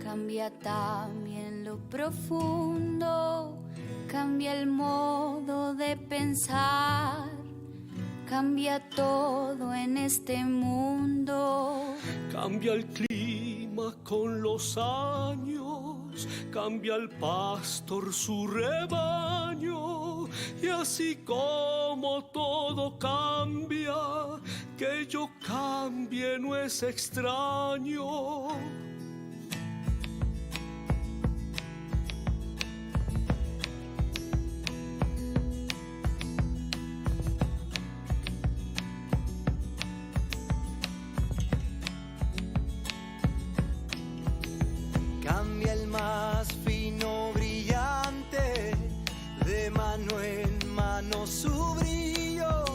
cambia también lo profundo, cambia el modo de pensar, cambia todo en este mundo. Cambia el clima con los años, cambia el pastor su rebaño, y así como todo cambia, que yo cambie no es extraño. Cambia el más fino brillante, de mano en mano su brillo.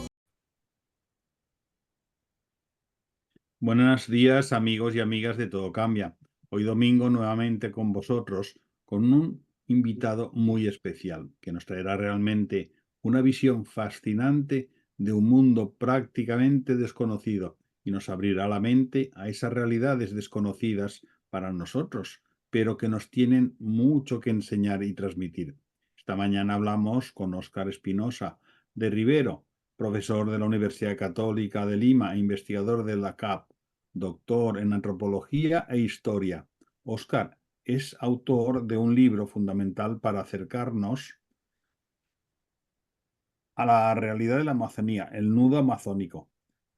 Buenos días, amigos y amigas de Todo Cambia. Hoy domingo nuevamente con vosotros, con un invitado muy especial, que nos traerá realmente una visión fascinante de un mundo prácticamente desconocido y nos abrirá la mente a esas realidades desconocidas para nosotros, pero que nos tienen mucho que enseñar y transmitir. Esta mañana hablamos con Óscar Espinosa de Rivero, profesor de la Universidad Católica de Lima e investigador de la CAP, doctor en antropología e historia. Óscar es autor de un libro fundamental para acercarnos a la realidad de la Amazonía, el nudo amazónico,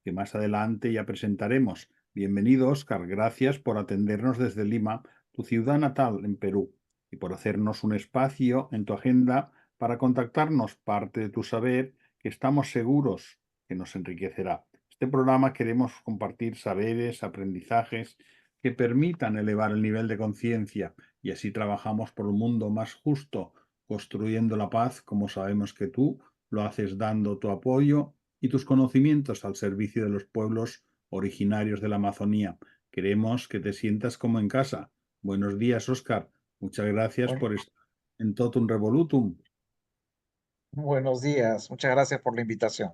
que más adelante ya presentaremos. Bienvenido, Óscar. Gracias por atendernos desde Lima, tu ciudad natal en Perú, y por hacernos un espacio en tu agenda para contactarnos parte de tu saber que estamos seguros que nos enriquecerá. Este programa queremos compartir saberes, aprendizajes que permitan elevar el nivel de conciencia y así trabajamos por un mundo más justo, construyendo la paz, como sabemos que tú lo haces dando tu apoyo y tus conocimientos al servicio de los pueblos originarios de la Amazonía. Queremos que te sientas como en casa. Buenos días, Óscar. Muchas gracias por estar en Totum Revolutum. Buenos días, muchas gracias por la invitación.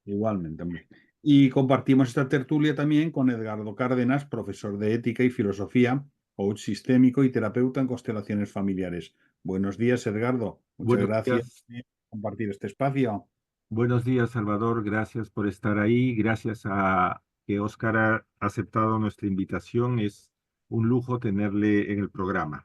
Igualmente, hombre. Y compartimos esta tertulia también con Edgardo Cárdenas, profesor de Ética y Filosofía, coach sistémico y terapeuta en constelaciones familiares. Buenos días, Edgardo. Muchas Buenos gracias días. por compartir este espacio. Buenos días, Salvador. Gracias por estar ahí. Gracias a que Oscar ha aceptado nuestra invitación. Es un lujo tenerle en el programa.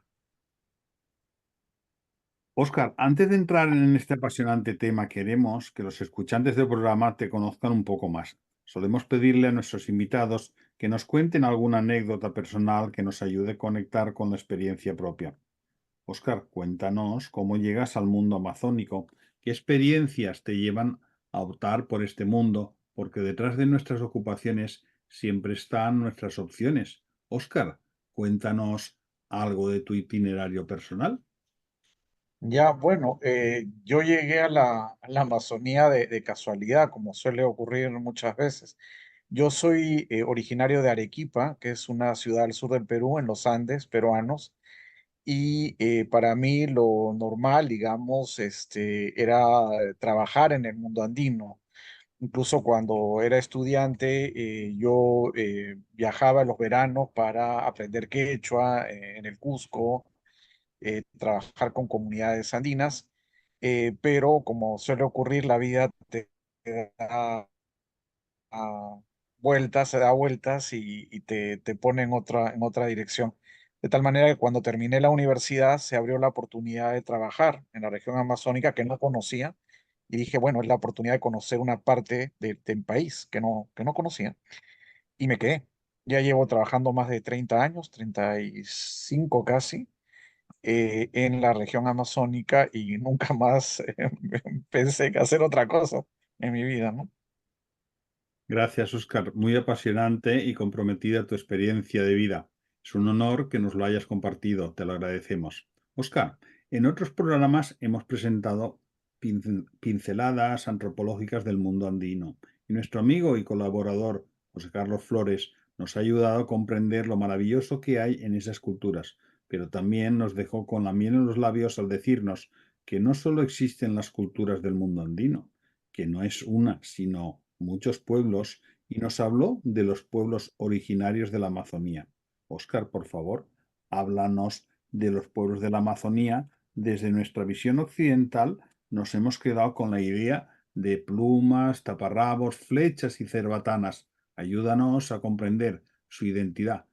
Óscar, antes de entrar en este apasionante tema, queremos que los escuchantes del programa te conozcan un poco más. Solemos pedirle a nuestros invitados que nos cuenten alguna anécdota personal que nos ayude a conectar con la experiencia propia. Óscar, cuéntanos cómo llegas al mundo amazónico, qué experiencias te llevan a optar por este mundo, porque detrás de nuestras ocupaciones siempre están nuestras opciones. Óscar, cuéntanos algo de tu itinerario personal. Ya, bueno, yo llegué a la Amazonía de casualidad, como suele ocurrir muchas veces. Yo soy originario de Arequipa, que es una ciudad al sur del Perú, en los Andes peruanos, y para mí lo normal, digamos, era trabajar en el mundo andino. Incluso cuando era estudiante, yo viajaba en los veranos para aprender quechua en el Cusco, trabajar con comunidades andinas, pero como suele ocurrir, la vida te da vueltas, se da vueltas y te pone en otra dirección. De tal manera que cuando terminé la universidad se abrió la oportunidad de trabajar en la región amazónica que no conocía y dije, bueno, es la oportunidad de conocer una parte del país que no conocía y me quedé. Ya llevo trabajando más de 30 años, 35 casi, en la región amazónica y nunca más pensé que hacer otra cosa en mi vida, ¿no? Gracias, Óscar. Muy apasionante y comprometida tu experiencia de vida. Es un honor que nos lo hayas compartido. Te lo agradecemos. Óscar, en otros programas hemos presentado pinceladas antropológicas del mundo andino y nuestro amigo y colaborador José Carlos Flores nos ha ayudado a comprender lo maravilloso que hay en esas culturas, pero también nos dejó con la miel en los labios al decirnos que no solo existen las culturas del mundo andino, que no es una, sino muchos pueblos, y nos habló de los pueblos originarios de la Amazonía. Óscar, por favor, háblanos de los pueblos de la Amazonía. Desde nuestra visión occidental nos hemos quedado con la idea de plumas, taparrabos, flechas y cerbatanas. Ayúdanos a comprender su identidad,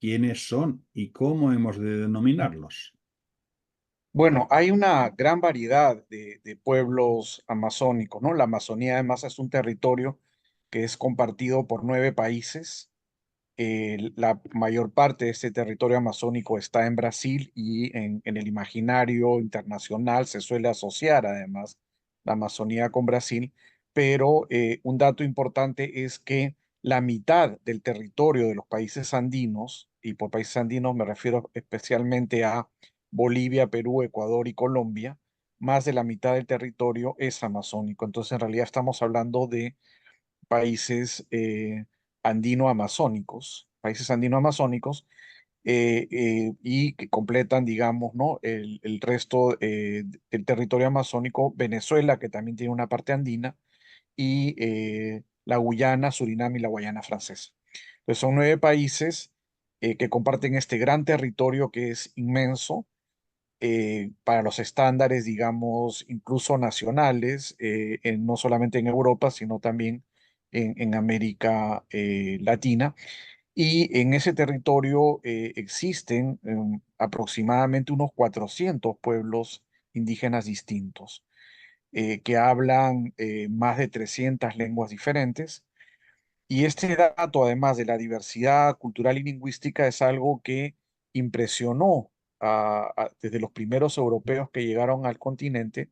quiénes son y cómo hemos de denominarlos. Bueno, hay una gran variedad de pueblos amazónicos, ¿no? La Amazonía además es un territorio que es compartido por 9 países. La mayor parte de este territorio amazónico está en Brasil y en el imaginario internacional se suele asociar además la Amazonía con Brasil, pero un dato importante es que la mitad del territorio de los países andinos, y por países andinos me refiero especialmente a Bolivia, Perú, Ecuador y Colombia, más de la mitad del territorio es amazónico. Entonces, en realidad estamos hablando de países países andino-amazónicos, y que completan, digamos, ¿no? El resto del territorio amazónico, Venezuela, que también tiene una parte andina, y la Guyana, Surinam y la Guayana Francesa. Entonces son 9 países que comparten este gran territorio que es inmenso para los estándares, digamos, incluso nacionales, no solamente en Europa, sino también en América Latina. Y en ese territorio existen aproximadamente unos 400 pueblos indígenas distintos que hablan más de 300 lenguas diferentes. Y este dato, además de la diversidad cultural y lingüística, es algo que impresionó desde los primeros europeos que llegaron al continente,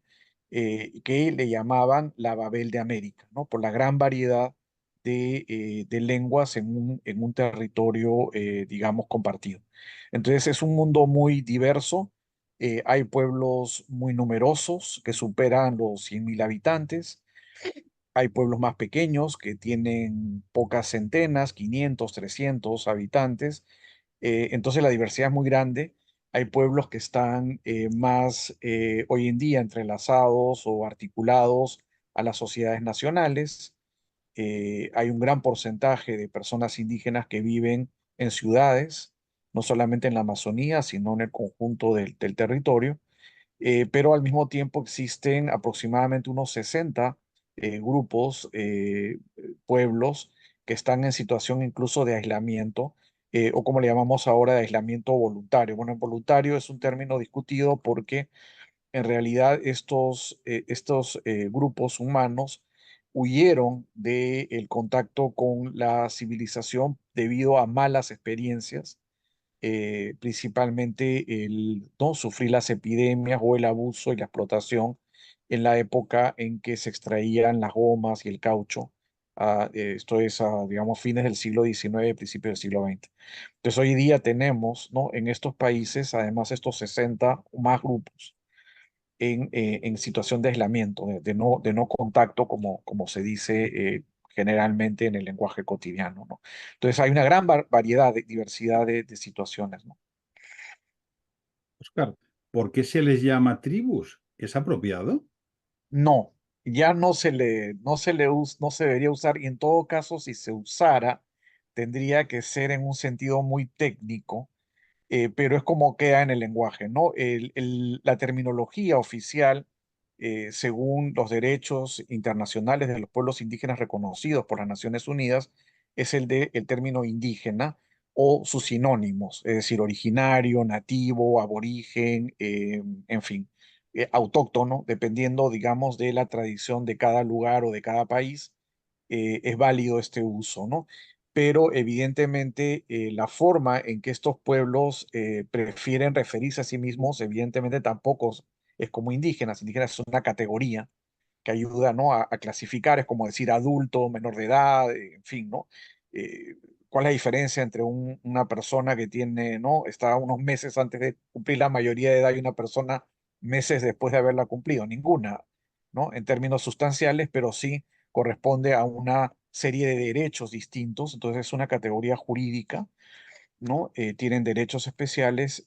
que le llamaban la Babel de América, ¿no? Por la gran variedad de lenguas en un territorio, digamos, compartido. Entonces es un mundo muy diverso. Hay pueblos muy numerosos que superan los 100.000 habitantes. Hay pueblos más pequeños que tienen pocas centenas, 500, 300 habitantes. Entonces la diversidad es muy grande. Hay pueblos que están más hoy en día entrelazados o articulados a las sociedades nacionales. Hay un gran porcentaje de personas indígenas que viven en ciudades, no solamente en la Amazonía, sino en el conjunto del territorio. Pero al mismo tiempo existen aproximadamente unos 60 grupos, pueblos que están en situación incluso de aislamiento, o como le llamamos ahora, de aislamiento voluntario. Bueno, voluntario es un término discutido porque en realidad estos grupos humanos huyeron del contacto con la civilización debido a malas experiencias, principalmente ¿no? Sufrir las epidemias o el abuso y la explotación en la época en que se extraían las gomas y el caucho. Esto es, digamos, fines del siglo XIX, principios del siglo XX. Entonces, hoy día tenemos, ¿no? En estos países, además, estos 60 o más grupos en situación de aislamiento, de no contacto, como se dice generalmente en el lenguaje cotidiano, ¿no? Entonces hay una gran variedad, diversidad de situaciones, ¿no? Óscar, ¿por qué se les llama tribus? ¿Es apropiado? No, ya no se debería usar, y en todo caso, si se usara, tendría que ser en un sentido muy técnico, pero es como queda en el lenguaje, ¿no? La terminología oficial, según los derechos internacionales de los pueblos indígenas reconocidos por las Naciones Unidas, es el término indígena o sus sinónimos, es decir, originario, nativo, aborigen, en fin, autóctono, dependiendo, digamos, de la tradición de cada lugar o de cada país, es válido este uso, ¿no? Pero evidentemente la forma en que estos pueblos prefieren referirse a sí mismos, evidentemente tampoco es como indígenas. Indígenas es una categoría que ayuda, ¿no? A clasificar, es como decir adulto, menor de edad, en fin, ¿no? Eh, ¿Cuál es la diferencia entre una persona que tiene, ¿no? Está unos meses antes de cumplir la mayoría de edad y una persona meses después de haberla cumplido? Ninguna, ¿no? En términos sustanciales, pero sí corresponde a una serie de derechos distintos. Entonces es una categoría jurídica, ¿no? Tienen derechos especiales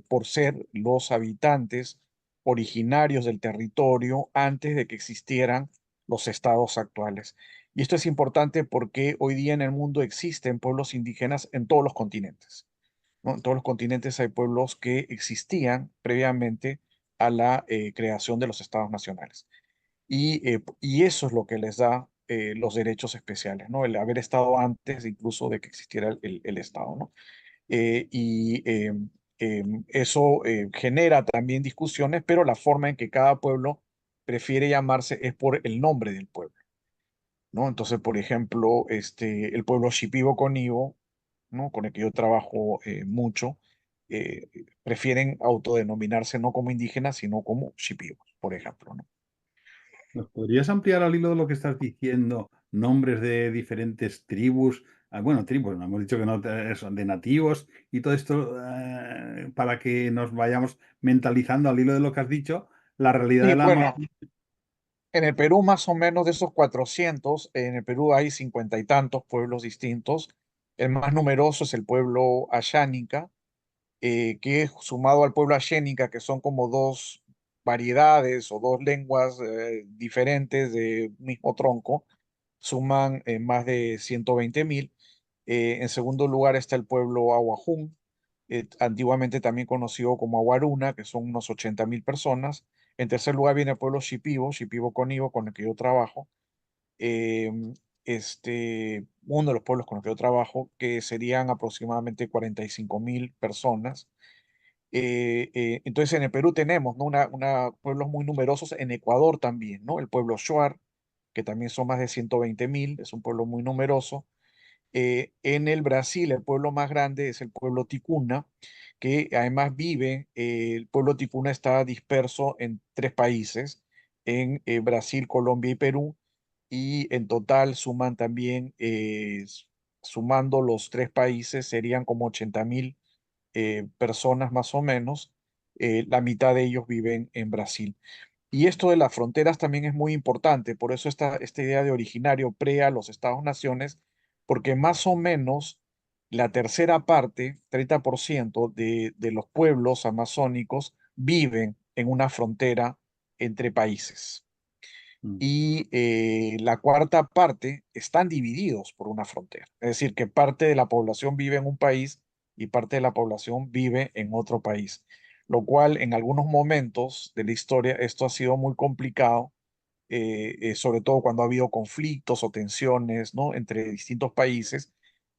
por ser los habitantes originarios del territorio antes de que existieran los estados actuales. Y esto es importante porque hoy día en el mundo existen pueblos indígenas en todos los continentes. ¿no? En todos los continentes hay pueblos que existían previamente a la creación de los estados nacionales. Y eso es lo que les da los derechos especiales, ¿no? El haber estado antes incluso de que existiera el Estado, ¿no? Eso genera también discusiones, pero la forma en que cada pueblo prefiere llamarse es por el nombre del pueblo, ¿no? Entonces, por ejemplo, el pueblo Shipibo Conibo, ¿no? Con el que yo trabajo mucho, eh, prefieren autodenominarse no como indígenas, sino como Shipibos, por ejemplo, ¿no? ¿Nos podrías ampliar al hilo de lo que estás diciendo nombres de diferentes tribus? Bueno, tribus, no hemos dicho que no son de nativos y todo esto para que nos vayamos mentalizando al hilo de lo que has dicho, la realidad Y de la bueno, Amazonía. en el Perú, más o menos de esos 400, en el Perú hay 50 y tantos pueblos distintos. El más numeroso es el pueblo Ayánica, que sumado al pueblo Ayénica, que son como dos variedades o dos lenguas diferentes de mismo tronco, suman más de 120.000. En segundo lugar está el pueblo Aguajún, antiguamente también conocido como Aguaruna, que son unos 80.000 personas. En tercer lugar viene el pueblo Shipibo, Shipibo Conibo, con el que yo trabajo. Uno de los pueblos con los que yo trabajo, que serían aproximadamente 45.000 personas. Entonces en el Perú tenemos, ¿no? Pueblos muy numerosos, en Ecuador también, ¿no? El pueblo Shuar, que también son más de 120.000, es un pueblo muy numeroso. En el Brasil, el pueblo más grande es el pueblo Ticuna, que además el pueblo Ticuna está disperso en 3 países, en Brasil, Colombia y Perú, y en total suman también, sumando los 3 países, serían como 80.000 personas más o menos. La mitad de ellos viven en Brasil. Y esto de las fronteras también es muy importante, por eso esta idea de originario pre a los Estados-naciones, porque más o menos la tercera parte, 30% de los pueblos amazónicos viven en una frontera entre países. Mm. Y la cuarta parte están divididos por una frontera. Es decir, que parte de la población vive en un país y parte de la población vive en otro país, lo cual en algunos momentos de la historia esto ha sido muy complicado, sobre todo cuando ha habido conflictos o tensiones, ¿no? Entre distintos países,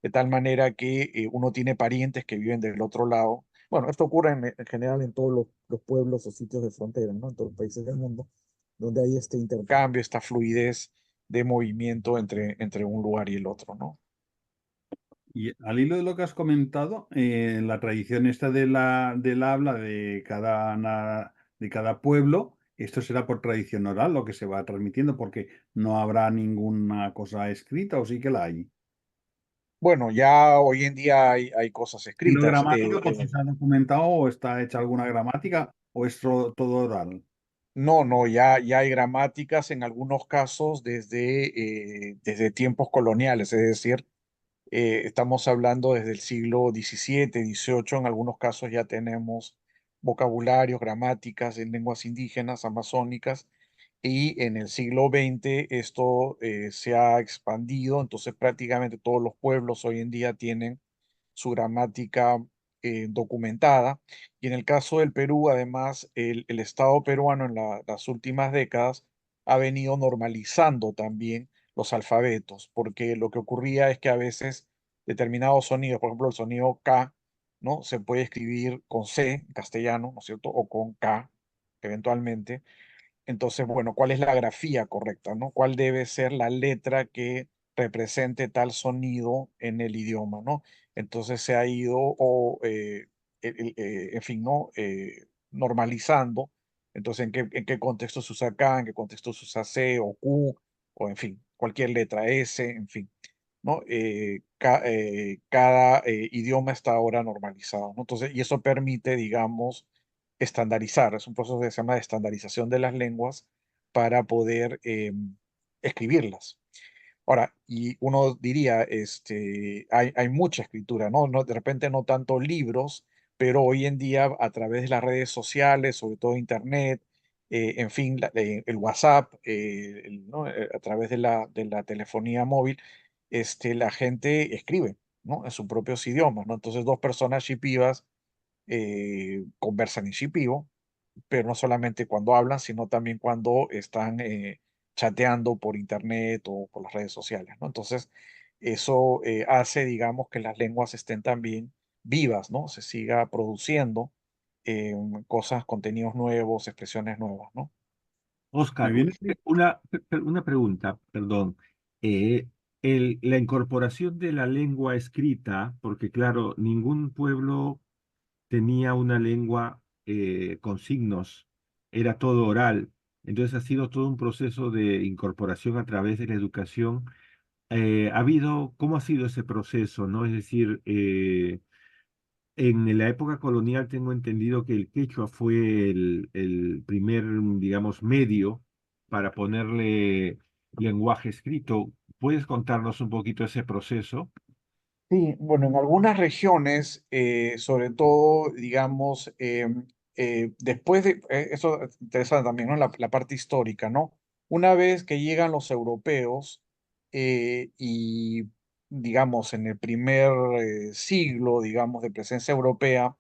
de tal manera que uno tiene parientes que viven del otro lado. Bueno, esto ocurre en general en todos los pueblos o sitios de frontera, ¿no? En todos los países del mundo, donde hay este intercambio, esta fluidez de movimiento entre un lugar y el otro, ¿no? Y al hilo de lo que has comentado, la tradición esta del habla de cada pueblo, esto será por tradición oral lo que se va transmitiendo, porque no habrá ninguna cosa escrita, o sí que la hay. Bueno, ya hoy en día hay cosas Y la escritas. gramática, por si se ha documentado o está hecha alguna gramática, o es todo oral. No, no, ya hay gramáticas en algunos casos desde tiempos coloniales, es decir, estamos hablando desde el siglo XVII, XVIII, en algunos casos ya tenemos vocabularios, gramáticas en lenguas indígenas, amazónicas, y en el siglo XX esto se ha expandido, entonces prácticamente todos los pueblos hoy en día tienen su gramática documentada. Y en el caso del Perú, además, el Estado peruano en las últimas décadas ha venido normalizando también los alfabetos, porque lo que ocurría es que a veces determinados sonidos, por ejemplo, el sonido K, ¿no? Se puede escribir con C en castellano, ¿no es cierto? O con K, eventualmente. Entonces, bueno, ¿cuál es la grafía correcta, no? ¿Cuál debe ser la letra que represente tal sonido en el idioma, no? Entonces se ha ido, en fin, ¿no? Normalizando. Entonces, ¿en qué contexto se usa K? ¿En qué contexto se usa C o Q? O, en fin, cualquier letra S, en fin, ¿no? Cada idioma está ahora normalizado, ¿no? Entonces, y eso permite, digamos, estandarizar, es un proceso que se llama de estandarización de las lenguas para poder escribirlas. Ahora, y uno diría, hay mucha escritura, ¿no? De repente no tanto libros, pero hoy en día a través de las redes sociales, sobre todo Internet, en fin, el WhatsApp, ¿no? A través de la telefonía móvil, la gente escribe, ¿no? En sus propios idiomas, ¿no? Entonces, dos personas shipivas conversan en shipibo, pero no solamente cuando hablan, sino también cuando están chateando por internet o por las redes sociales, ¿no? Entonces, eso hace, digamos, que las lenguas estén también vivas, ¿no? Se siga produciendo cosas, contenidos nuevos, expresiones nuevas, ¿no? Me Oscar, viene, una pregunta, perdón. Eh, la incorporación de la lengua escrita, porque claro, ningún pueblo tenía una lengua con signos, era todo oral. Entonces ha sido todo un proceso de incorporación a través de la educación. ¿Cómo ha sido ese proceso, no? Es decir, en la época colonial tengo entendido que el quechua fue el primer, digamos, medio para ponerle lenguaje escrito. ¿Puedes contarnos un poquito ese proceso? Sí, bueno, en algunas regiones, sobre todo, digamos, después de, eso es interesante también, ¿no? La parte histórica, ¿no? Una vez que llegan los europeos y, digamos, en el primer siglo, digamos, de presencia europea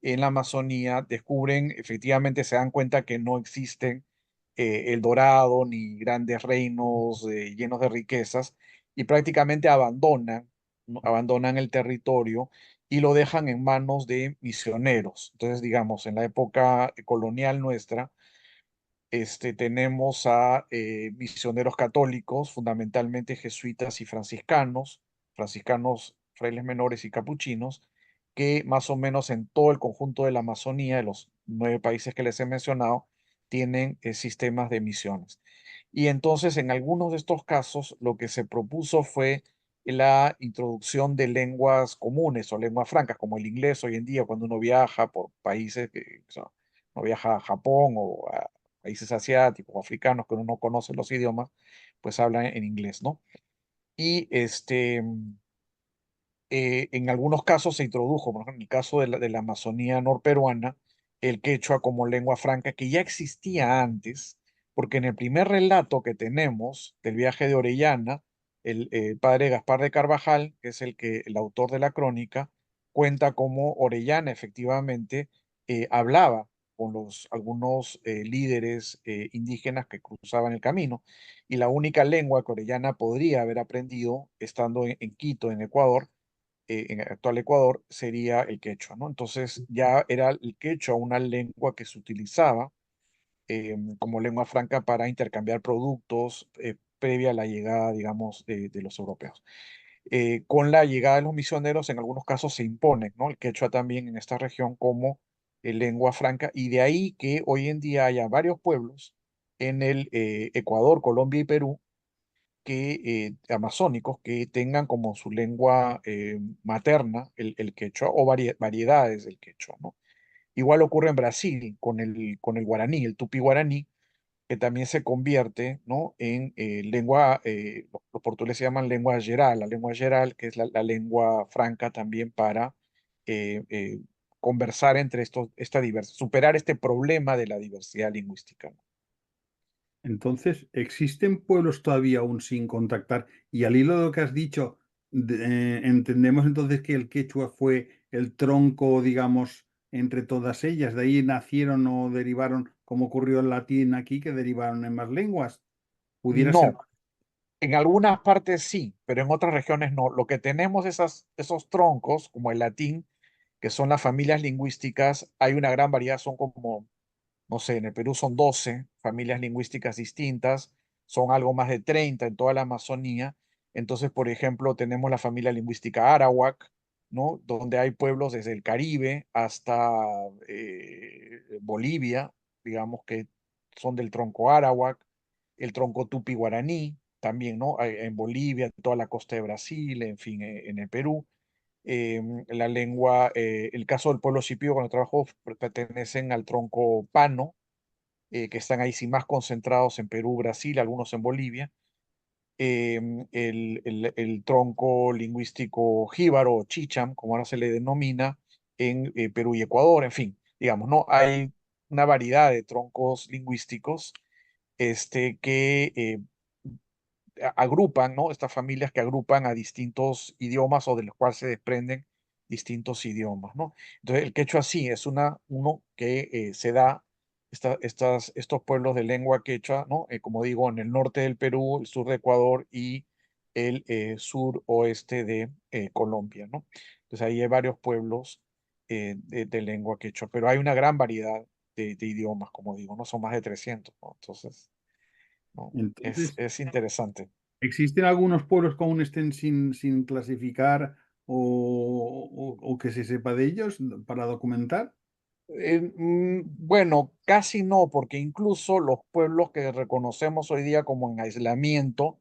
en la Amazonía, descubren, efectivamente se dan cuenta que no existen el Dorado ni grandes reinos llenos de riquezas y prácticamente abandonan el territorio y lo dejan en manos de misioneros. Entonces, digamos, en la época colonial nuestra, tenemos a misioneros católicos, fundamentalmente jesuitas y franciscanos, frailes menores y capuchinos, que más o menos en todo el conjunto de la Amazonía, de los 9 países que les he mencionado, tienen sistemas de misiones. Y entonces, en algunos de estos casos, lo que se propuso fue la introducción de lenguas comunes o lenguas francas, como el inglés hoy en día, cuando uno viaja por países que, o sea, no viaja a Japón o a países asiáticos o africanos que uno no conoce los idiomas, pues hablan en inglés, ¿no? Y en algunos casos se introdujo, por ejemplo, en el caso de la Amazonía norperuana, el quechua como lengua franca que ya existía antes, porque en el primer relato que tenemos del viaje de Orellana, el padre Gaspar de Carvajal, que es el autor de la crónica, cuenta cómo Orellana efectivamente hablaba con algunos líderes indígenas que cruzaban el camino, y la única lengua que Orellana podría haber aprendido estando en Quito, en Ecuador, en el actual Ecuador, sería el quechua, ¿no? Entonces ya era el quechua una lengua que se utilizaba como lengua franca para intercambiar productos previa a la llegada, digamos, de los europeos. Con la llegada de los misioneros, en algunos casos se impone, ¿no? El quechua también en esta región como lengua franca, y de ahí que hoy en día haya varios pueblos en el Ecuador, Colombia y Perú amazónicos que tengan como su lengua materna el quechua o variedades del quechua, ¿no? Igual ocurre en Brasil con el guaraní, el tupi guaraní, que también se convierte, ¿no? En lengua, los portugueses llaman lengua geral, la lengua geral, que es la lengua franca también para conversar entre superar este problema de la diversidad lingüística, ¿no? entonces, ¿existen pueblos todavía aún sin contactar? Y al hilo de lo que has dicho, entendemos entonces que el quechua fue el tronco, digamos, entre todas ellas. De ahí nacieron o derivaron, como ocurrió el latín aquí, que derivaron en más lenguas. Pudiera ser. No, en algunas partes sí, pero en otras regiones no. Lo que tenemos esos troncos, como el latín, que son las familias lingüísticas, hay una gran variedad, son como, no sé, en el Perú son 12 familias lingüísticas distintas, son algo más de 30 en toda la Amazonía. Entonces, por ejemplo, tenemos la familia lingüística arawak, ¿no? Donde hay pueblos desde el Caribe hasta Bolivia, digamos que son del tronco arawak, el tronco tupi guaraní, también, ¿no? En Bolivia, en toda la costa de Brasil, en fin, en el Perú. La lengua, el caso del pueblo shipio, cuando trabajo, pertenecen al tronco pano, que están ahí sí más concentrados en Perú, Brasil, algunos en Bolivia. El tronco lingüístico jíbaro o chicham, como ahora se le denomina, en Perú y Ecuador, en fin, digamos, ¿no? Hay una variedad de troncos lingüísticos que agrupan, ¿no? Estas familias que agrupan a distintos idiomas o de los cuales se desprenden distintos idiomas, ¿no? Entonces, el quechua sí es uno que se da estos pueblos de lengua quechua, ¿no? Como digo, en el norte del Perú, el sur de Ecuador y el suroeste de Colombia, ¿no? Entonces, ahí hay varios pueblos de lengua quechua, pero hay una gran variedad de idiomas, como digo, ¿no? Son más de 300, ¿no? Entonces, ¿no? Entonces, Es interesante. ¿existen algunos pueblos que aún estén sin clasificar o que se sepa de ellos para documentar? Bueno, casi no, porque incluso los pueblos que reconocemos hoy día como en aislamiento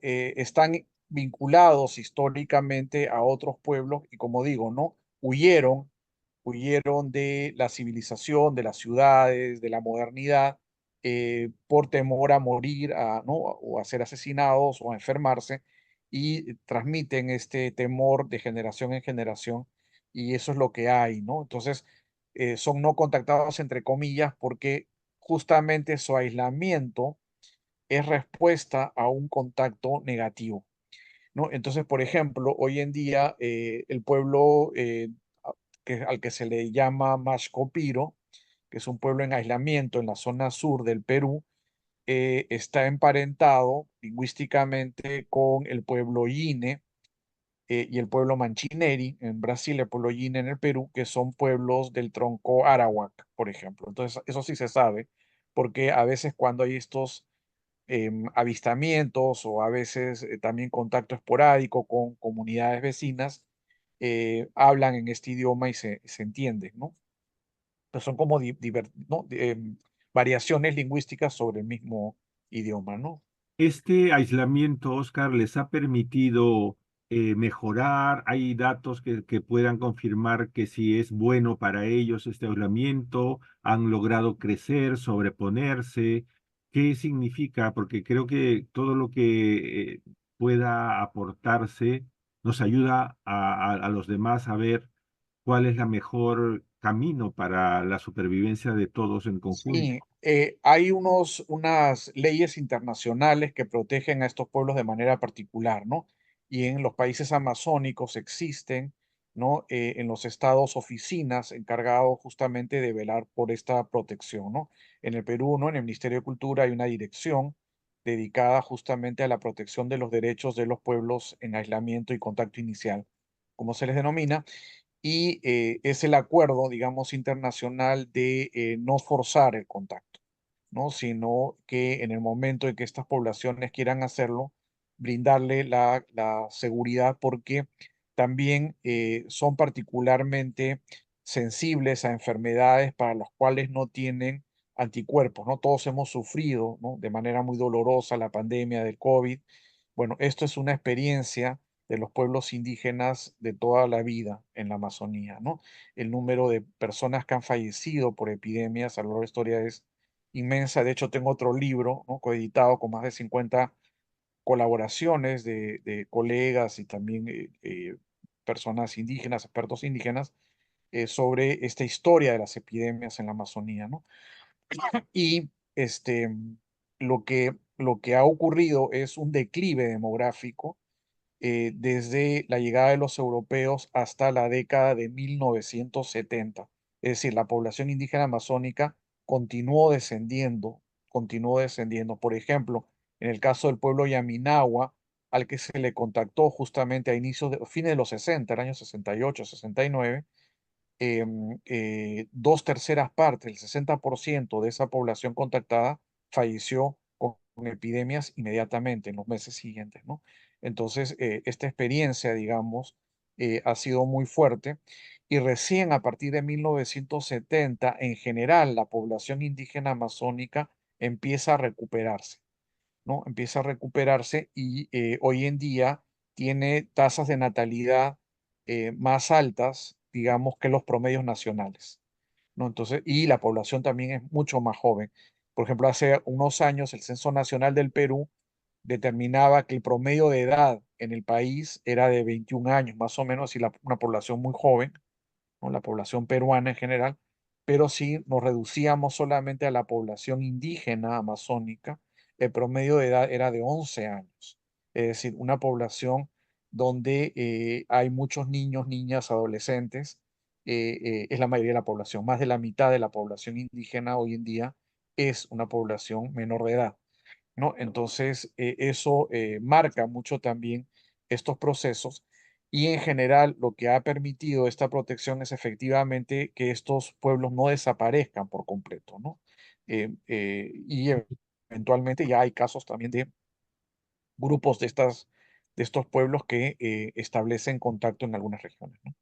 están vinculados históricamente a otros pueblos y como digo, ¿no? Huyeron de la civilización, de las ciudades, de la modernidad, por temor a morir, ¿no? O a ser asesinados o a enfermarse, y transmiten este temor de generación en generación, y eso es lo que hay, ¿no? Entonces, son no contactados, entre comillas, porque justamente su aislamiento es respuesta a un contacto negativo, ¿no? Entonces, por ejemplo, hoy en día el pueblo al que se le llama Mashcopiro, que es un pueblo en aislamiento en la zona sur del Perú, está emparentado lingüísticamente con el pueblo Yine y el pueblo Manchineri en Brasil, el pueblo Yine en el Perú, que son pueblos del tronco Arawak, por ejemplo. Entonces, eso sí se sabe, porque a veces cuando hay estos avistamientos o a veces también contacto esporádico con comunidades vecinas, hablan en este idioma y se entiende, ¿no? Pues son como ¿no? Variaciones lingüísticas sobre el mismo idioma, ¿no? Este aislamiento, Oscar, les ha permitido mejorar. Hay datos que puedan confirmar que si es bueno para ellos este aislamiento, han logrado crecer, sobreponerse. ¿Qué significa? Porque creo que todo lo que pueda aportarse nos ayuda a los demás a ver cuál es la mejor camino para la supervivencia de todos en conjunto. Sí, hay unas leyes internacionales que protegen a estos pueblos de manera particular, ¿no? Y en los países amazónicos existen, ¿no? En los estados oficinas encargados justamente de velar por esta protección, ¿no? En el Perú, ¿no? En el Ministerio de Cultura hay una dirección dedicada justamente a la protección de los derechos de los pueblos en aislamiento y contacto inicial, como se les denomina, y es el acuerdo, digamos, internacional de no forzar el contacto, ¿no? Sino que en el momento en que estas poblaciones quieran hacerlo, brindarle la seguridad, porque también son particularmente sensibles a enfermedades para las cuales no tienen anticuerpos, ¿no? Todos hemos sufrido, ¿no? De manera muy dolorosa la pandemia del COVID. Bueno, esto es una experiencia de los pueblos indígenas de toda la vida en la Amazonía, ¿no? El número de personas que han fallecido por epidemias a lo largo de la historia es inmensa. De hecho, tengo otro libro, ¿no? Coeditado con más de 50 colaboraciones de colegas y también personas indígenas, expertos indígenas, sobre esta historia de las epidemias en la Amazonía, ¿no? Y lo que ha ocurrido es un declive demográfico desde la llegada de los europeos hasta la década de 1970. Es decir, la población indígena amazónica continuó descendiendo, continuó descendiendo. Por ejemplo, en el caso del pueblo Yaminagua, al que se le contactó justamente a inicios de fines de los 60, el año 68, 69, dos terceras partes, el 60% de esa población contactada falleció con epidemias inmediatamente en los meses siguientes, ¿no? Entonces, esta experiencia, digamos, ha sido muy fuerte, y recién a partir de 1970, en general, la población indígena amazónica empieza a recuperarse, ¿no? Empieza a recuperarse y hoy en día tiene tasas de natalidad más altas, digamos, que los promedios nacionales, ¿no? Entonces, y la población también es mucho más joven. Por ejemplo, hace unos años el Censo Nacional del Perú determinaba que el promedio de edad en el país era de 21 años, más o menos, y una población muy joven, ¿no? La población peruana en general, pero si nos reducíamos solamente a la población indígena amazónica, el promedio de edad era de 11 años. Es decir, una población donde hay muchos niños, niñas, adolescentes, es la mayoría de la población. Más de la mitad de la población indígena hoy en día es una población menor de edad, ¿no? Entonces, eso marca mucho también estos procesos y en general lo que ha permitido esta protección es efectivamente que estos pueblos no desaparezcan por completo, ¿no? Y eventualmente ya hay casos también de grupos de estos pueblos que establecen contacto en algunas regiones, ¿no?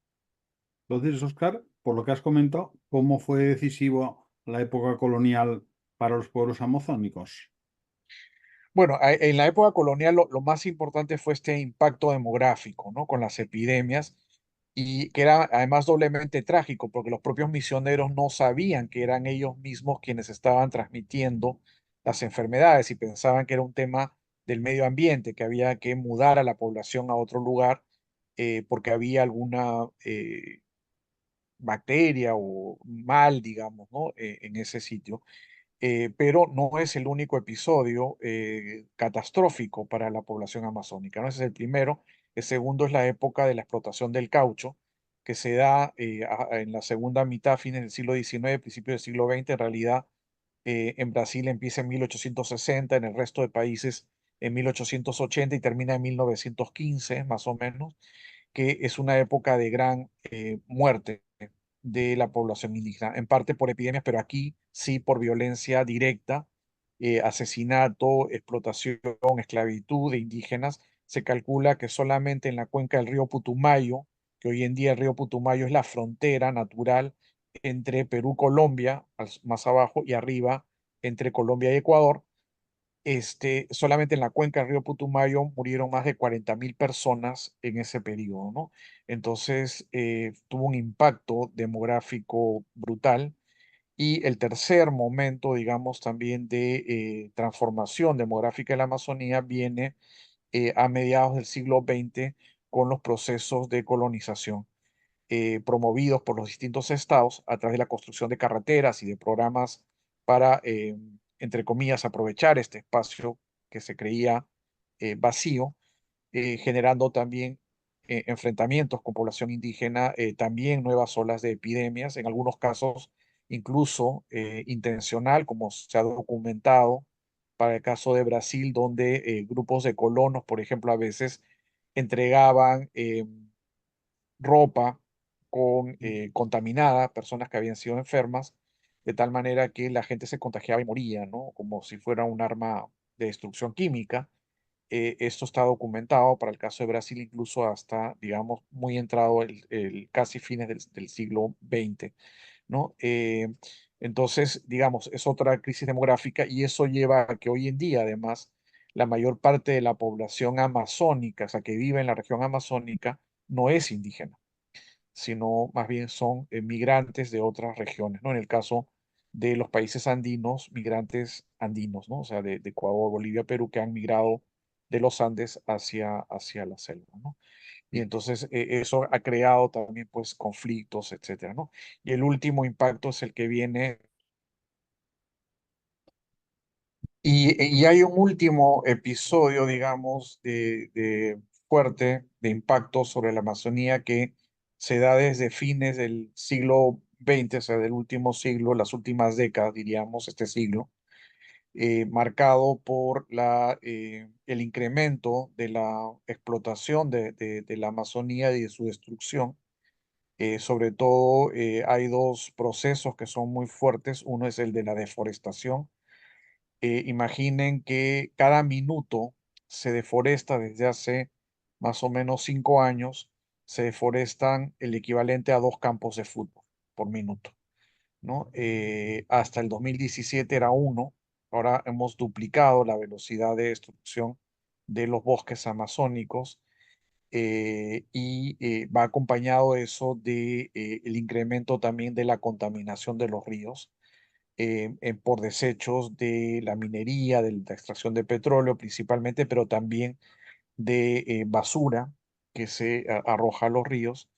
Entonces, Oscar, por lo que has comentado, ¿cómo fue decisivo la época colonial para los pueblos amazónicos? Bueno, en la época colonial lo más importante fue este impacto demográfico, ¿no? Con las epidemias y que era además doblemente trágico porque los propios misioneros no sabían que eran ellos mismos quienes estaban transmitiendo las enfermedades y pensaban que era un tema del medio ambiente, que había que mudar a la población a otro lugar porque había alguna bacteria o mal, digamos, ¿no? En ese sitio. Pero no es el único episodio catastrófico para la población amazónica, ¿no? Ese es el primero. El segundo es la época de la explotación del caucho, que se da en la segunda mitad, fines del siglo XIX, principios del siglo XX. En realidad, en Brasil empieza en 1860, en el resto de países en 1880 y termina en 1915, más o menos, que es una época de gran muerte de la población indígena, en parte por epidemias, pero aquí sí por violencia directa, asesinato, explotación, esclavitud de indígenas. Se calcula que solamente en la cuenca del río Putumayo, que hoy en día el río Putumayo es la frontera natural entre Perú, Colombia, más abajo, y arriba entre Colombia y Ecuador, solamente en la cuenca del río Putumayo murieron más de 40.000 personas en ese periodo, ¿no? Entonces, tuvo un impacto demográfico brutal. Y el tercer momento, digamos, también de transformación demográfica en la Amazonía viene a mediados del siglo XX con los procesos de colonización promovidos por los distintos estados a través de la construcción de carreteras y de programas para, entre comillas, aprovechar este espacio que se creía vacío, generando también enfrentamientos con población indígena, también nuevas olas de epidemias, en algunos casos incluso intencional, como se ha documentado para el caso de Brasil, donde grupos de colonos, por ejemplo, a veces entregaban ropa contaminada, personas que habían sido enfermas, de tal manera que la gente se contagiaba y moría, ¿no? Como si fuera un arma de destrucción química. Esto está documentado para el caso de Brasil, incluso hasta, digamos, muy entrado casi fines del siglo XX, ¿no? Entonces, digamos, es otra crisis demográfica y eso lleva a que hoy en día, además, la mayor parte de la población amazónica, o sea, que vive en la región amazónica, no es indígena, sino más bien son migrantes de otras regiones, ¿no? En el caso de los países andinos, migrantes andinos, ¿no? O sea, de Ecuador, Bolivia, Perú, que han migrado de los Andes hacia la selva, ¿no? Y entonces eso ha creado también, pues, conflictos, etcétera, ¿no? Y el último impacto es el que viene. Y hay un último episodio, digamos, de fuerte, de impacto sobre la Amazonía que se da desde fines del siglo XX, o sea, del último siglo, las últimas décadas, diríamos, este siglo, marcado por el incremento de la explotación de la Amazonía y de su destrucción. Sobre todo, hay dos procesos que son muy fuertes. Uno es el de la deforestación. Imaginen que cada minuto se deforesta desde hace más o menos 5 años, se deforestan el equivalente a 2 campos de fútbol por minuto, ¿no? Hasta el 2017 era uno, ahora hemos duplicado la velocidad de destrucción de los bosques amazónicos y va acompañado eso de el incremento también de la contaminación de los ríos por desechos de la minería, de la extracción de petróleo principalmente, pero también de basura que se arroja a los ríos,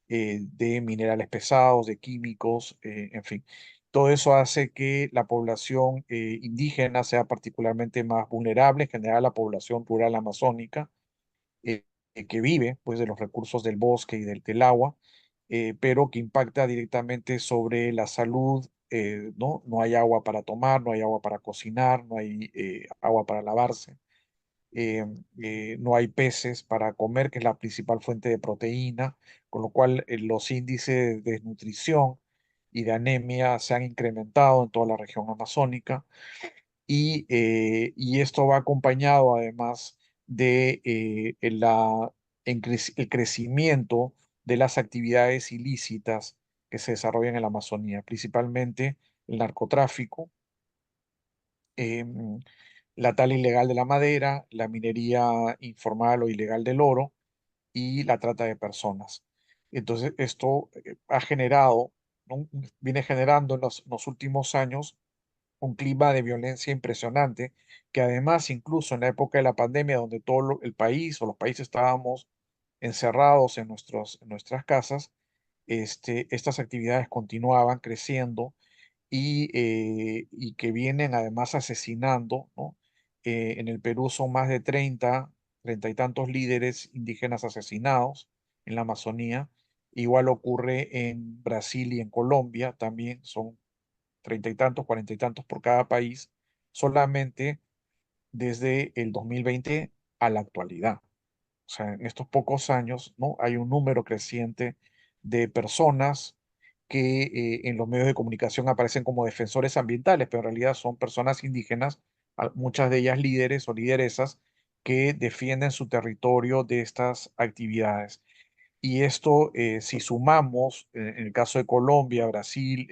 de minerales pesados, de químicos, en fin. Todo eso hace que la población indígena sea particularmente más vulnerable, en general la población rural amazónica, eh, que vive pues, de los recursos del bosque y del agua, pero que impacta directamente sobre la salud. ¿No? No hay agua para tomar, no hay agua para cocinar, no hay agua para lavarse, eh, no hay peces para comer, que es la principal fuente de proteína, con lo cual los índices de desnutrición y de anemia se han incrementado en toda la región amazónica y esto va acompañado además de el crecimiento de las actividades ilícitas que se desarrollan en la Amazonía, principalmente el narcotráfico, em, la tala ilegal de la madera, la minería informal o ilegal del oro y la trata de personas. Entonces, esto ha generado, ¿no? Viene generando en los últimos años un clima de violencia impresionante, que además, incluso en la época de la pandemia, donde el país o los países estábamos encerrados en nuestras casas, estas actividades continuaban creciendo y que vienen además asesinando, ¿no? En el Perú son más de 30 y tantos líderes indígenas asesinados en la Amazonía. Igual ocurre en Brasil y en Colombia, también son 30 y tantos, 40 y tantos por cada país, solamente desde el 2020 a la actualidad. O sea, en estos pocos años, ¿no? Hay un número creciente de personas que en los medios de comunicación aparecen como defensores ambientales, pero en realidad son personas indígenas, muchas de ellas líderes o lideresas que defienden su territorio de estas actividades. Y esto, si sumamos, en el caso de Colombia, Brasil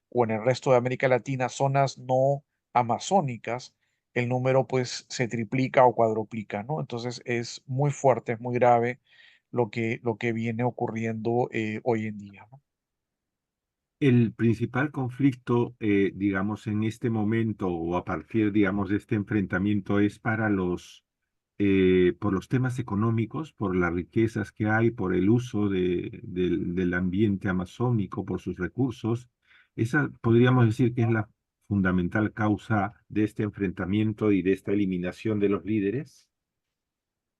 o en el resto de América Latina, zonas no amazónicas, el número pues se triplica o cuadruplica, ¿no? Entonces es muy fuerte, es muy grave lo que viene ocurriendo hoy en día, ¿no? El principal conflicto, digamos, en este momento o a partir, digamos, de este enfrentamiento es para por los temas económicos, por las riquezas que hay, por el uso del ambiente amazónico, por sus recursos. Esa podríamos decir que es la fundamental causa de este enfrentamiento y de esta eliminación de los líderes.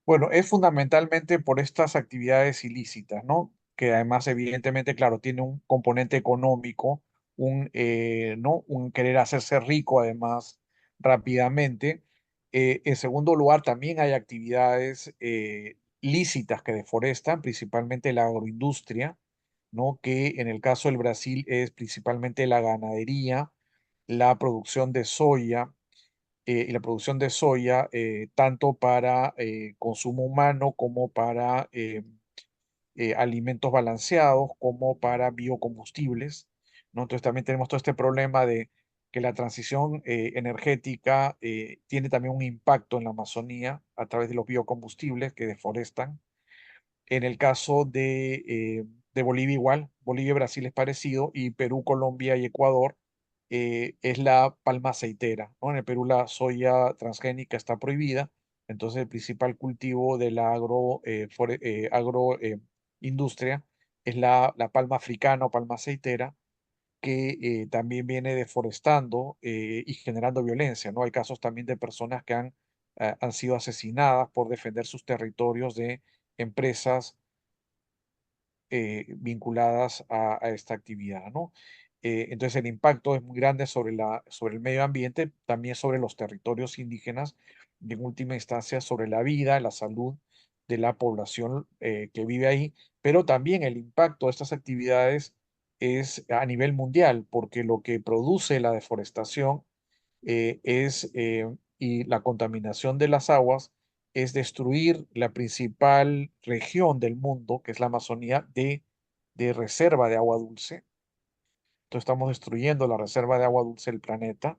Bueno, es fundamentalmente por estas actividades ilícitas, ¿no? Que además, evidentemente, claro, tiene un componente económico, ¿no? Un querer hacerse rico, además, rápidamente. En segundo lugar, también hay actividades lícitas que deforestan, principalmente la agroindustria, ¿no? Que en el caso del Brasil es principalmente la ganadería, la producción de soya y la producción de soya, tanto para consumo humano como para alimentos balanceados, como para biocombustibles, ¿no? Entonces también tenemos todo este problema de que la transición energética tiene también un impacto en la Amazonía a través de los biocombustibles que deforestan. En el caso de Bolivia igual, Bolivia y Brasil es parecido, y Perú, Colombia y Ecuador es la palma aceitera, ¿no? En el Perú la soya transgénica está prohibida, entonces el principal cultivo de la agroindustria es la palma africana o palma aceitera, que también viene deforestando y generando violencia, ¿no? Hay casos también de personas que han sido asesinadas por defender sus territorios de empresas vinculadas a esta actividad, ¿no? Entonces el impacto es muy grande sobre el medio ambiente, también sobre los territorios indígenas y en última instancia sobre la vida, la salud de la población que vive ahí, pero también el impacto de estas actividades es a nivel mundial, porque lo que produce la deforestación y la contaminación de las aguas es destruir la principal región del mundo, que es la Amazonía, de reserva de agua dulce. Entonces estamos destruyendo la reserva de agua dulce del planeta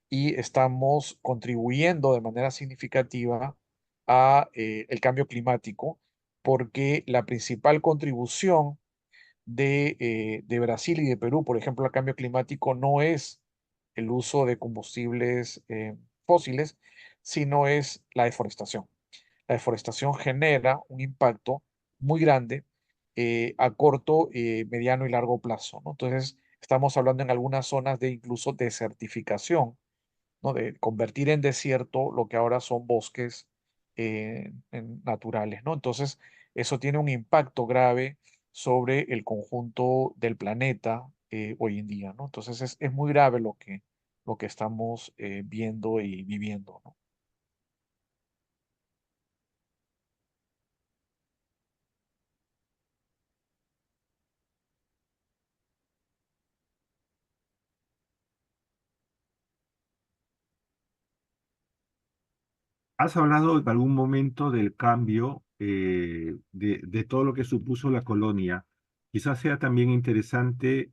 y estamos contribuyendo de manera significativa a el cambio climático, porque la principal contribución de Brasil y de Perú, por ejemplo, al cambio climático no es el uso de combustibles fósiles, sino es la deforestación. La deforestación genera un impacto muy grande a corto, mediano y largo plazo, ¿no? Entonces, Estamos hablando en algunas zonas de incluso desertificación, ¿no? De convertir en desierto lo que ahora son bosques naturales, ¿no? Entonces, eso tiene un impacto grave sobre el conjunto del planeta hoy en día, ¿no? Entonces, es muy grave lo que estamos viendo y viviendo, ¿no? Has hablado en algún momento del cambio de todo lo que supuso la colonia. Quizás sea también interesante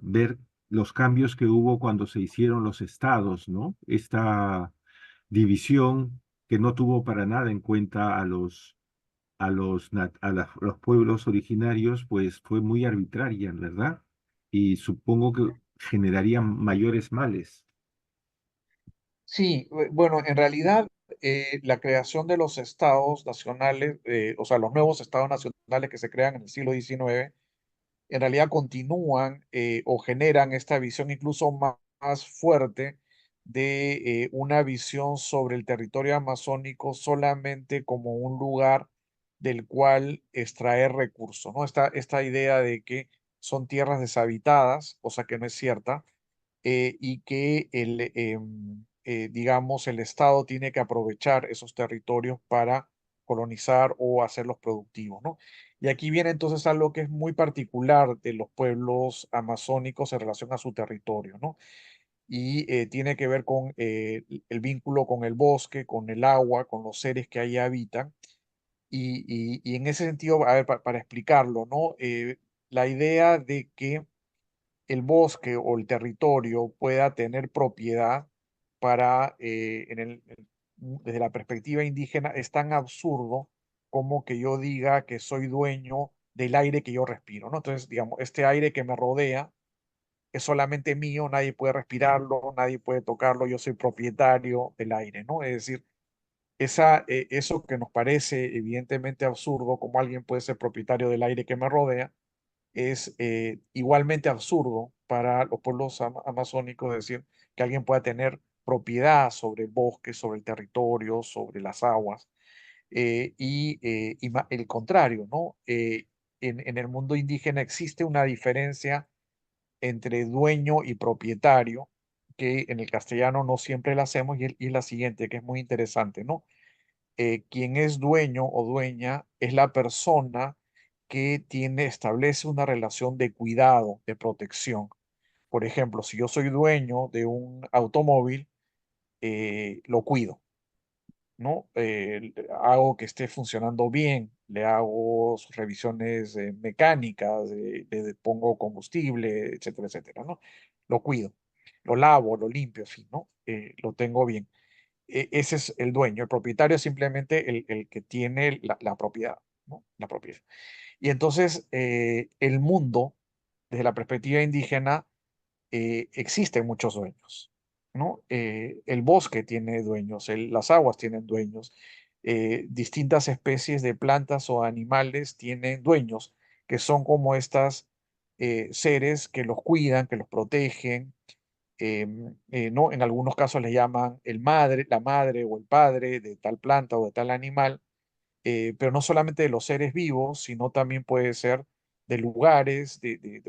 ver los cambios que hubo cuando se hicieron los estados, ¿no? Esta división que no tuvo para nada en cuenta los pueblos originarios, pues fue muy arbitraria, ¿verdad? Y supongo que generaría mayores males. Sí, bueno, en realidad la creación de los estados nacionales, o sea, los nuevos estados nacionales que se crean en el siglo XIX, en realidad continúan o generan esta visión incluso más fuerte de una visión sobre el territorio amazónico solamente como un lugar del cual extraer recursos, ¿no? Esta idea de que son tierras deshabitadas, cosa que no es cierta, y que digamos, el Estado tiene que aprovechar esos territorios para colonizar o hacerlos productivos, ¿no? Y aquí viene entonces algo que es muy particular de los pueblos amazónicos en relación a su territorio, ¿no? Y tiene que ver con el vínculo con el bosque, con el agua, con los seres que ahí habitan. Y en ese sentido, a ver, para explicarlo, ¿no? La idea de que el bosque o el territorio pueda tener propiedad para, desde la perspectiva indígena, es tan absurdo como que yo diga que soy dueño del aire que yo respiro, ¿no? Entonces, digamos, este aire que me rodea es solamente mío, nadie puede respirarlo, nadie puede tocarlo, yo soy propietario del aire, ¿no? Es decir, eso que nos parece evidentemente absurdo, como alguien puede ser propietario del aire que me rodea, es igualmente absurdo para los pueblos amazónicos decir que alguien pueda tener propiedad sobre el bosque, sobre el territorio, sobre las aguas, el contrario, ¿no? En el mundo indígena existe una diferencia entre dueño y propietario, que en el castellano no siempre la hacemos, y es la siguiente, que es muy interesante, ¿no? Quien es dueño o dueña es la persona que establece una relación de cuidado, de protección. Por ejemplo, si yo soy dueño de un automóvil, lo cuido, ¿no? Hago que esté funcionando bien, le hago sus revisiones mecánicas, le pongo combustible, etcétera, etcétera, ¿no? Lo cuido, lo lavo, lo limpio, en fin, ¿no? Lo tengo bien. Ese es el dueño, el propietario es simplemente el que tiene la propiedad, ¿no? La propiedad. Y entonces el mundo, desde la perspectiva indígena, existen muchos dueños, ¿no? El bosque tiene dueños, las aguas tienen dueños, distintas especies de plantas o animales tienen dueños, que son como estas seres que los cuidan, que los protegen, ¿no? En algunos casos le llaman la madre o el padre de tal planta o de tal animal, pero no solamente de los seres vivos, sino también puede ser de lugares,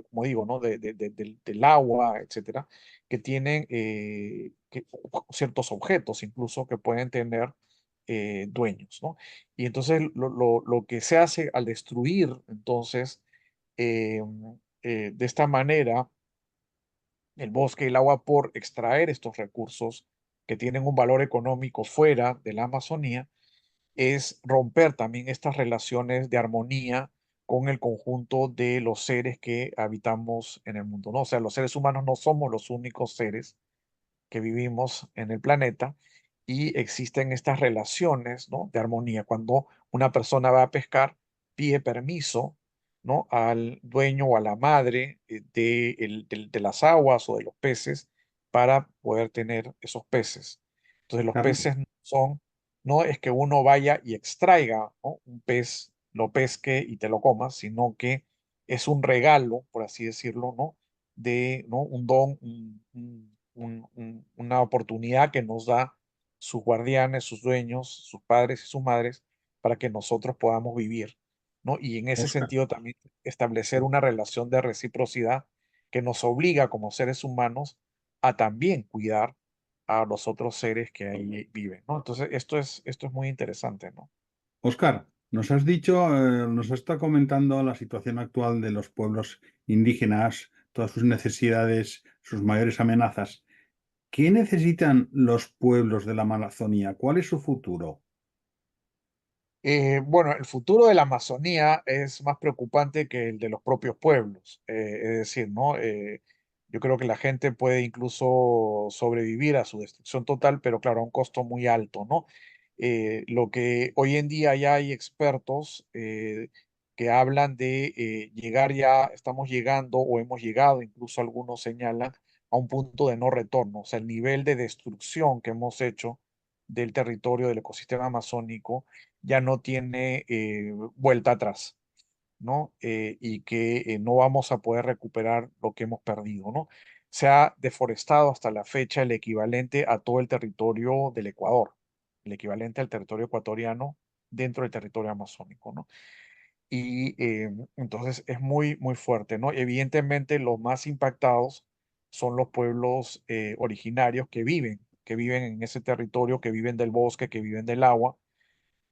como digo, ¿no? Del agua, etcétera, que tienen ciertos objetos incluso que pueden tener dueños, ¿no? Y entonces lo que se hace al destruir, entonces, eh, de esta manera, el bosque y el agua por extraer estos recursos que tienen un valor económico fuera de la Amazonía, es romper también estas relaciones de armonía con el conjunto de los seres que habitamos en el mundo, ¿no? O sea, los seres humanos no somos los únicos seres que vivimos en el planeta y existen estas relaciones, ¿no? De armonía. Cuando una persona va a pescar, pide permiso, ¿no? Al dueño o a la madre de las aguas o de los peces para poder tener esos peces. Entonces los Carlos, peces no es que uno vaya y extraiga, ¿no? Un pez, lo pesque y te lo comas, sino que es un regalo, por así decirlo, ¿no? de, ¿no? Un don, una oportunidad que nos da sus guardianes, sus dueños, sus padres y sus madres, para que nosotros podamos vivir, ¿no? Y en ese Óscar. sentido también establecer una relación de reciprocidad que nos obliga como seres humanos a también cuidar a los otros seres que ahí viven, ¿no? Entonces, esto es muy interesante, ¿no? Óscar, nos has dicho, nos has estado comentando la situación actual de los pueblos indígenas, todas sus necesidades, sus mayores amenazas. ¿Qué necesitan los pueblos de la Amazonía? ¿Cuál es su futuro? Bueno, el futuro de la Amazonía es más preocupante que el de los propios pueblos. Es decir, ¿no? Yo creo que la gente puede incluso sobrevivir a su destrucción total, pero claro, a un costo muy alto, ¿no? Lo que hoy en día ya hay expertos que hablan de llegar ya, estamos llegando o hemos llegado, incluso algunos señalan, a un punto de no retorno. O sea, el nivel de destrucción que hemos hecho del territorio del ecosistema amazónico ya no tiene vuelta atrás, ¿no? Y que no vamos a poder recuperar lo que hemos perdido, ¿no? Se ha deforestado hasta la fecha el equivalente a todo el territorio del Ecuador, el equivalente al territorio ecuatoriano dentro del territorio amazónico, ¿no? Y entonces es muy, muy fuerte, ¿no? Evidentemente los más impactados son los pueblos originarios que viven en ese territorio, que viven del bosque, que viven del agua,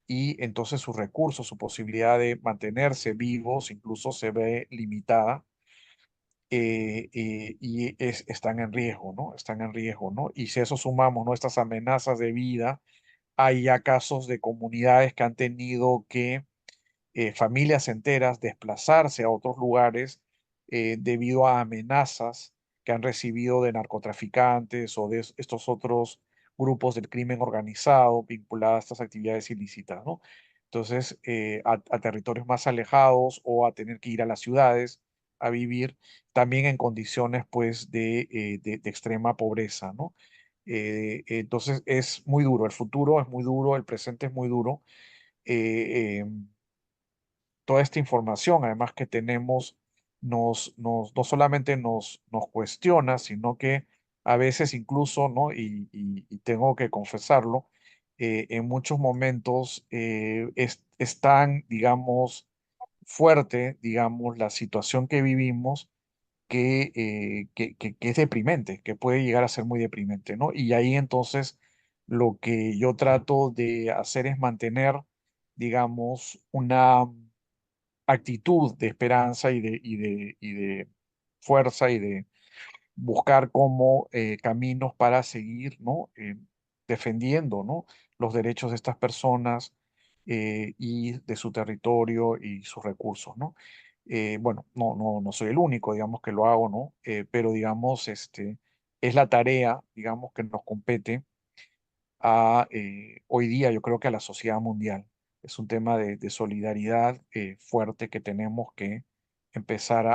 y entonces sus recursos, su posibilidad de mantenerse vivos incluso se ve limitada y están en riesgo, ¿no? Están en riesgo, ¿no? Y si a eso sumamos nuestras amenazas de vida, hay ya casos de comunidades que han tenido que familias enteras desplazarse a otros lugares debido a amenazas que han recibido de narcotraficantes o de estos otros grupos del crimen organizado vinculados a estas actividades ilícitas, ¿no? Entonces, a territorios más alejados o a tener que ir a las ciudades a vivir también en condiciones, pues, de extrema pobreza, ¿no? Entonces, es muy duro, el futuro es muy duro, el presente es muy duro. Em, Toda esta información, además que tenemos, no solamente nos cuestiona, sino que a veces incluso, ¿no? Y tengo que confesarlo, en muchos momentos es tan, digamos, fuerte, digamos, la situación que vivimos que es deprimente, que puede llegar a ser muy deprimente, ¿no? Y ahí entonces lo que yo trato de hacer es mantener, digamos, una actitud de esperanza y de fuerza y de buscar como caminos para seguir, ¿no? Defendiendo, ¿no? Los derechos de estas personas y de su territorio y sus recursos, ¿no? Bueno, no soy el único, digamos, que lo hago, ¿no? Pero, digamos, es la tarea, digamos, que nos compete hoy día, yo creo que a la sociedad mundial. Es un tema de solidaridad fuerte que tenemos que empezar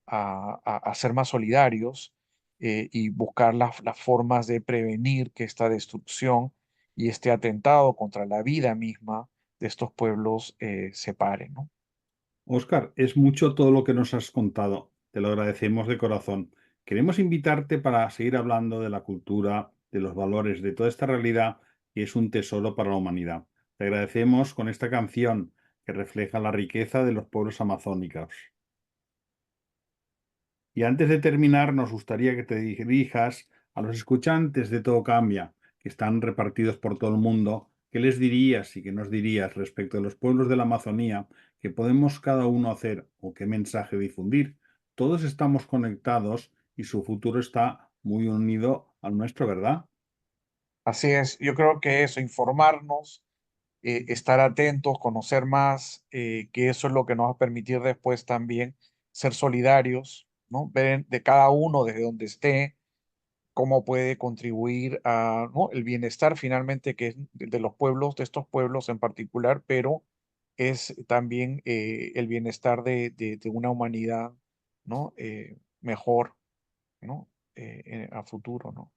a ser más solidarios y buscar las formas de prevenir que esta destrucción y este atentado contra la vida misma de estos pueblos se pare, ¿no? Óscar, es mucho todo lo que nos has contado. Te lo agradecemos de corazón. Queremos invitarte para seguir hablando de la cultura, de los valores, de toda esta realidad que es un tesoro para la humanidad. Te agradecemos con esta canción que refleja la riqueza de los pueblos amazónicos. Y antes de terminar, nos gustaría que te dirijas a los escuchantes de Todo Cambia, que están repartidos por todo el mundo. ¿Qué les dirías y qué nos dirías respecto de los pueblos de la Amazonía que podemos cada uno hacer o qué mensaje difundir? Todos estamos conectados y su futuro está muy unido al nuestro, ¿verdad? Así es, yo creo que eso, informarnos, estar atentos, conocer más, que eso es lo que nos va a permitir después también ser solidarios, ¿no? Ver de cada uno desde donde esté cómo puede contribuir a, ¿no? el bienestar finalmente que es de los pueblos, de estos pueblos en particular, pero es también el bienestar de una humanidad, ¿no? Mejor, ¿no? A futuro, ¿no?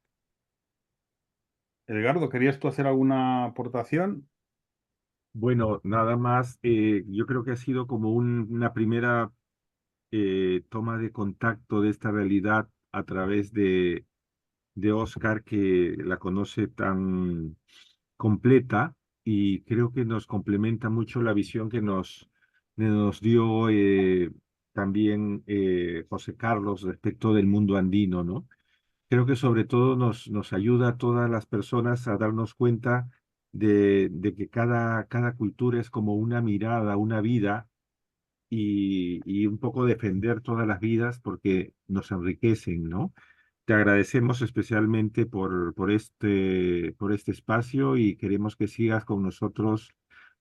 Edgardo, ¿querías tú hacer alguna aportación? Bueno, nada más, yo creo que ha sido como una primera toma de contacto de esta realidad a través de Oscar, que la conoce tan completa, y creo que nos complementa mucho la visión que nos dio también José Carlos respecto del mundo andino, ¿no? Creo que sobre todo nos ayuda a todas las personas a darnos cuenta de que cada cultura es como una mirada, una vida, y un poco defender todas las vidas porque nos enriquecen, ¿no? Te agradecemos especialmente por este espacio, y queremos que sigas con nosotros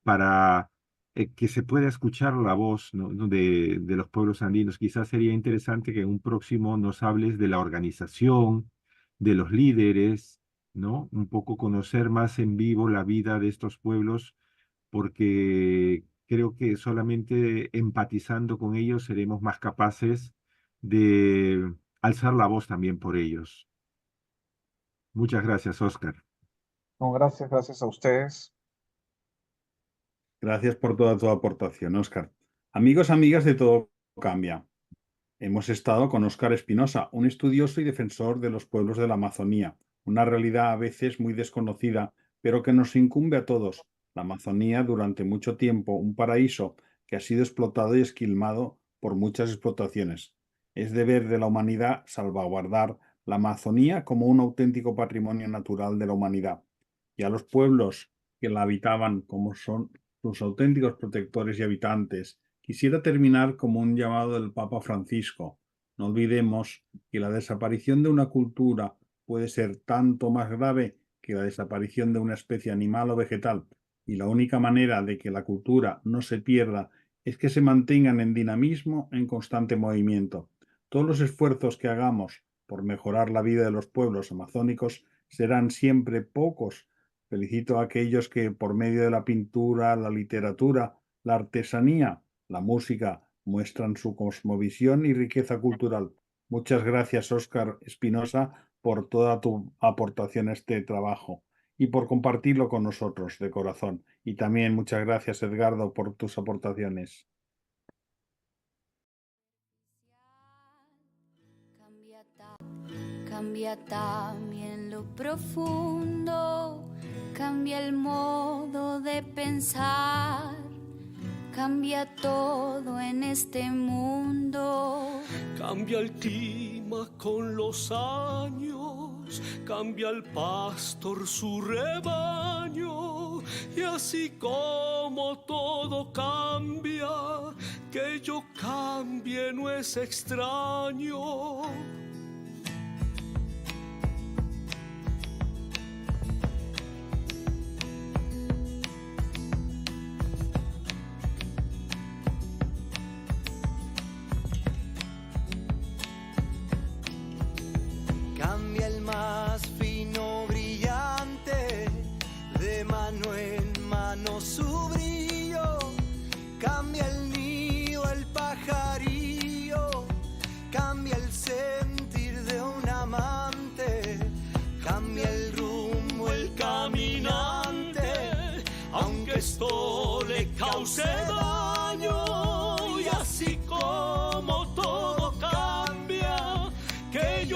para que se pueda escuchar la voz, ¿no? de los pueblos andinos. Quizás sería interesante que en un próximo nos hables de la organización, de los líderes, ¿no? Un poco conocer más en vivo la vida de estos pueblos, porque creo que solamente empatizando con ellos seremos más capaces de alzar la voz también por ellos. Muchas gracias, Oscar. No, gracias a ustedes. Gracias por toda tu aportación, Óscar. Amigos, amigas de Todo Cambia. Hemos estado con Óscar Espinosa, un estudioso y defensor de los pueblos de la Amazonía, una realidad a veces muy desconocida, pero que nos incumbe a todos. La Amazonía, durante mucho tiempo, un paraíso que ha sido explotado y esquilmado por muchas explotaciones. Es deber de la humanidad salvaguardar la Amazonía como un auténtico patrimonio natural de la humanidad, y a los pueblos que la habitaban como son sus auténticos protectores y habitantes. Quisiera terminar como un llamado del Papa Francisco. No olvidemos que la desaparición de una cultura puede ser tanto más grave que la desaparición de una especie animal o vegetal, y la única manera de que la cultura no se pierda es que se mantengan en dinamismo, en constante movimiento. Todos los esfuerzos que hagamos por mejorar la vida de los pueblos amazónicos serán siempre pocos. Felicito a aquellos que por medio de la pintura, la literatura, la artesanía, la música, muestran su cosmovisión y riqueza cultural. Muchas gracias, Óscar Espinosa, por toda tu aportación a este trabajo y por compartirlo con nosotros de corazón. Y también muchas gracias, Edgardo, por tus aportaciones. Cambia también lo profundo, cambia el modo de pensar, cambia todo en este mundo. Cambia el clima con los años, cambia el pastor su rebaño, y así como todo cambia, que yo cambie no es extraño. Cambia el más fino brillante, de mano en mano su brillo. Cambia el nido, el pajarillo, cambia el sentir de un amante, cambia el rumbo, el caminante, aunque esto le cause